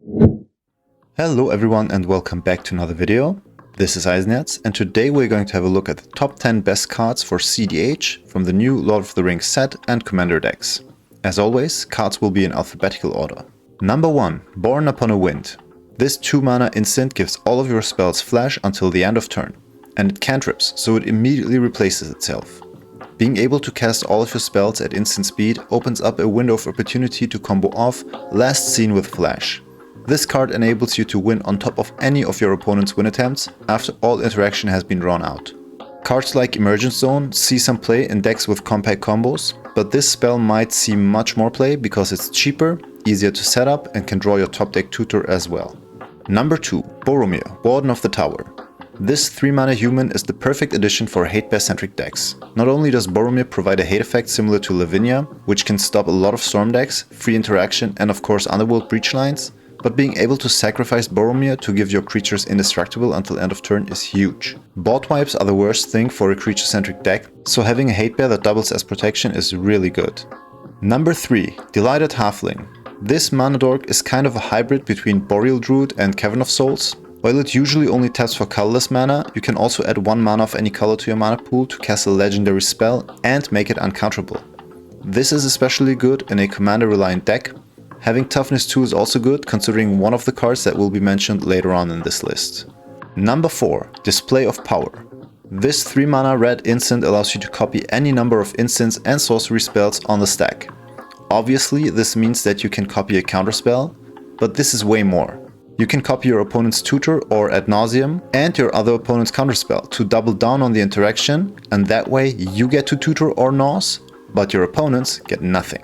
Hello everyone and welcome back to another video. This is Eisenherz and today we're going to have a look at the top 10 best cards for cEDH from the new Lord of the Rings set and Commander decks. As always, cards will be in alphabetical order. Number 1. Born Upon a Wind. This 2 mana instant gives all of your spells flash until the end of turn, and it cantrips, so it immediately replaces itself. Being able to cast all of your spells at instant speed opens up a window of opportunity to combo off Last Seen with Flash. This card enables you to win on top of any of your opponent's win attempts after all interaction has been drawn out. Cards like Emergence Zone see some play in decks with compact combos, but this spell might see much more play because it's cheaper, easier to set up and can draw your top deck tutor as well. Number 2. Boromir, Warden of the Tower. This 3 mana human is the perfect addition for hate bear centric decks. Not only does Boromir provide a hate effect similar to Lavinia, which can stop a lot of storm decks, free interaction and of course underworld breach lines, but being able to sacrifice Boromir to give your creatures indestructible until end of turn is huge. Bot wipes are the worst thing for a creature centric deck, so having a hate bear that doubles as protection is really good. Number 3. Delighted Halfling. This mana dork is kind of a hybrid between Boreal Druid and Cavern of Souls. While it usually only taps for colorless mana, you can also add 1 mana of any color to your mana pool to cast a legendary spell and make it uncounterable. This is especially good in a commander reliant deck. Having toughness 2 is also good, considering one of the cards that will be mentioned later on in this list. Number 4. Display of Power. This 3 mana red instant allows you to copy any number of instants and sorcery spells on the stack. Obviously, this means that you can copy a counterspell, but this is way more. You can copy your opponent's tutor or ad nauseam and your other opponent's counterspell to double down on the interaction, and that way you get to tutor or nause, but your opponents get nothing.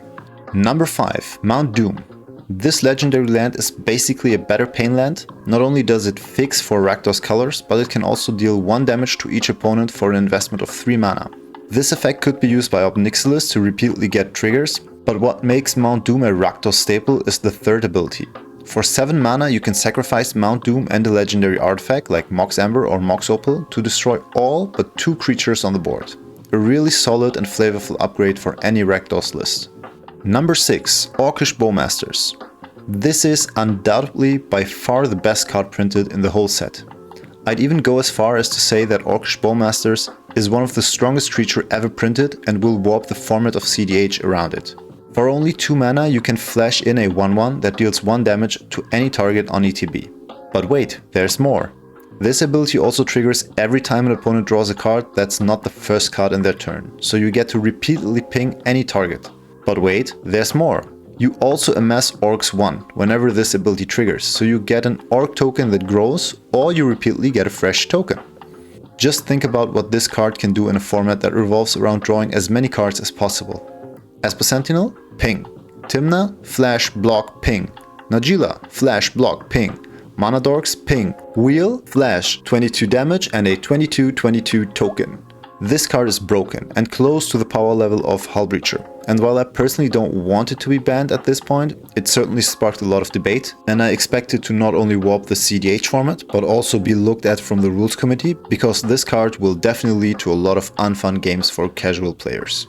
Number 5. Mount Doom. This legendary land is basically a better pain land. Not only does it fix for Rakdos colors, but it can also deal 1 damage to each opponent for an investment of 3 mana. This effect could be used by Ob Nixilis to repeatedly get triggers, but what makes Mount Doom a Rakdos staple is the third ability. For 7 mana you can sacrifice Mount Doom and a legendary artifact like Mox Amber or Mox Opal to destroy all but 2 creatures on the board. A really solid and flavorful upgrade for any Rakdos list. Number 6. Orcs Bowmasters. This is undoubtedly by far the best card printed in the whole set. I'd even go as far as to say that Orcs Bowmasters is one of the strongest creature ever printed and will warp the format of cEDH around it. For only 2 mana you can flash in a 1/1 that deals 1 damage to any target on ETB. But wait, there's more. This ability also triggers every time an opponent draws a card that's not the first card in their turn, so you get to repeatedly ping any target. But wait, there's more. You also amass Orcs 1 whenever this ability triggers, so you get an Orc token that grows, or you repeatedly get a fresh token. Just think about what this card can do in a format that revolves around drawing as many cards as possible. Esper Sentinel, ping. Tymna, flash, block, ping. Najeela, flash, block, ping. Mana Dorks, ping. Wheel, flash, 22 damage and a 22/22 token. This card is broken and close to the power level of Hullbreacher, and while I personally don't want it to be banned at this point, it certainly sparked a lot of debate, and I expect it to not only warp the cEDH format, but also be looked at from the rules committee, because this card will definitely lead to a lot of unfun games for casual players.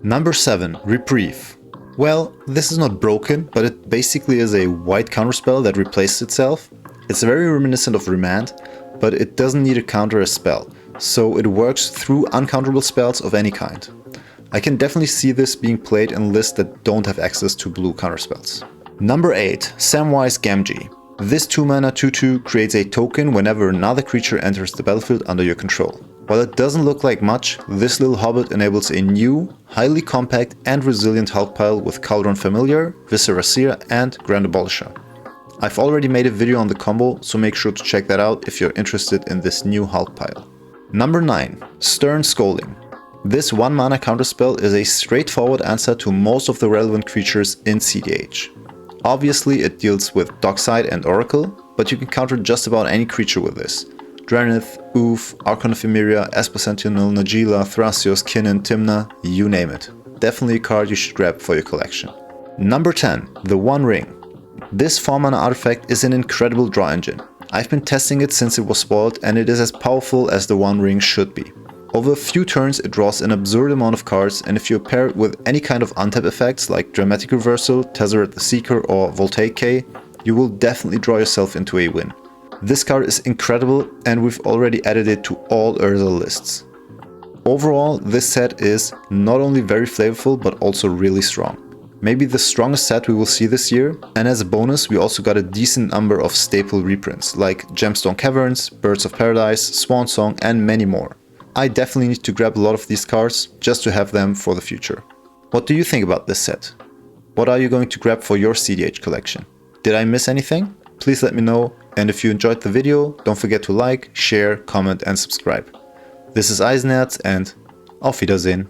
Number 7. Reprieve. Well, this is not broken, but it basically is a white counterspell that replaces itself. It's very reminiscent of Remand, but it doesn't need a counter as spell, so it works through uncounterable spells of any kind. I can definitely see this being played in lists that don't have access to blue counterspells. Number 8. Samwise Gamji. This 2 mana 2/2 creates a token whenever another creature enters the battlefield under your control. While it doesn't look like much, this little hobbit enables a new, highly compact and resilient Hulk pile with Cauldron Familiar, Viscera Seer and Grand Abolisher. I've already made a video on the combo, so make sure to check that out if you're interested in this new Hulk pile. Number 9. Stern Scolding. This 1 mana counterspell is a straightforward answer to most of the relevant creatures in cEDH. Obviously it deals with Dockside and Oracle, but you can counter just about any creature with this. Dranith, Oof, Archon of Emeria, Esper Sentinel, Najeela, Thrasios, Kinnan, Tymna, you name it. Definitely a card you should grab for your collection. Number 10. The One Ring. This 4 mana artifact is an incredible draw engine. I've been testing it since it was spoiled and it is as powerful as the One Ring should be. Over a few turns it draws an absurd amount of cards, and if you pair it with any kind of untap effects like Dramatic Reversal, Tezzeret the Seeker or Voltaic K, you will definitely draw yourself into a win. This card is incredible and we've already added it to all Urza lists. Overall, this set is not only very flavorful but also really strong. Maybe the strongest set we will see this year, and as a bonus we also got a decent number of staple reprints like Gemstone Caverns, Birds of Paradise, Swan Song and many more. I definitely need to grab a lot of these cards just to have them for the future. What do you think about this set? What are you going to grab for your cEDH collection? Did I miss anything? Please let me know, and if you enjoyed the video, don't forget to like, share, comment and subscribe. This is Eisenherz and auf Wiedersehen.